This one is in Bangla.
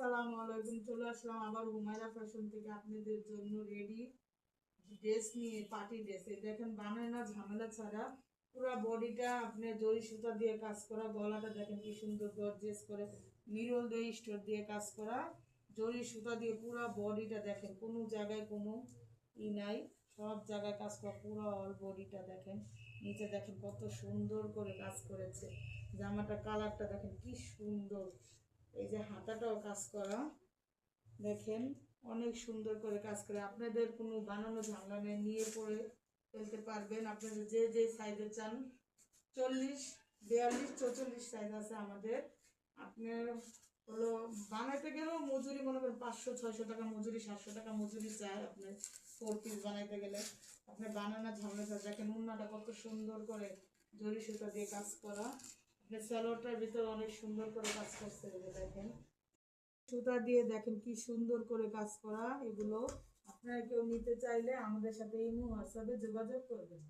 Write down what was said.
আসসালামু আলাইকুম। চলে আসলাম আবার হুমায়রা ফ্যাশন থেকে আপনাদের জন্য রেডি ড্রেস নিয়ে, পার্টি ড্রেস। দেখেন বানায় না ঝামেলা ছাড়া, পুরো বডিটা আপনি জরি সুতা দিয়ে কাজ করা, গলাটা দেখেন কি সুন্দর গর্জিয়াস করে মিরর দিয়ে স্টোর দিয়ে কাজ করা, জরি সুতা দিয়ে পুরো বডিটা দেখেন, কোনো জায়গায় কোনো নাই, সব জায়গায় কাজ করা, পুরো অল বডিটা দেখেন। নিচে দেখেন কত সুন্দর করে কাজ করেছে, জামাটা কালারটা দেখেন কি সুন্দর। এই যে হাতাটাও কাজ করা দেখেন, অনেক সুন্দর করে কাজ করে। আপনাদের কোনো বানানো ঝামেলা নেই, নিয়ে পরে ফেলতে পারবেন আপনাদের যে যে সাইজে চান। 40, 42, 44 সাইজ আছে আমাদের। আপনার হলো বানাইতে গেলেও মজুরি মনে করেন 500-600 টাকা মজুরি, 700 টাকা মজুরি চায় আপনার 4 পিস বানাইতে গেলে। আপনার বানানোর ঝামেলা দেখেন, উন্নাটা কত সুন্দর করে জরি সুতা দিয়ে কাজ করা। আপনার স্যালোটার ভিতরে অনেক সুন্দর করে কাজ করছে, দেখেন সুতা দিয়ে দেখেন কি সুন্দর করে কাজ করা। এগুলো আপনারা কেউ নিতে চাইলে আমাদের সাথে ইমো হোয়াটসঅ্যাপে যোগাযোগ করবেন।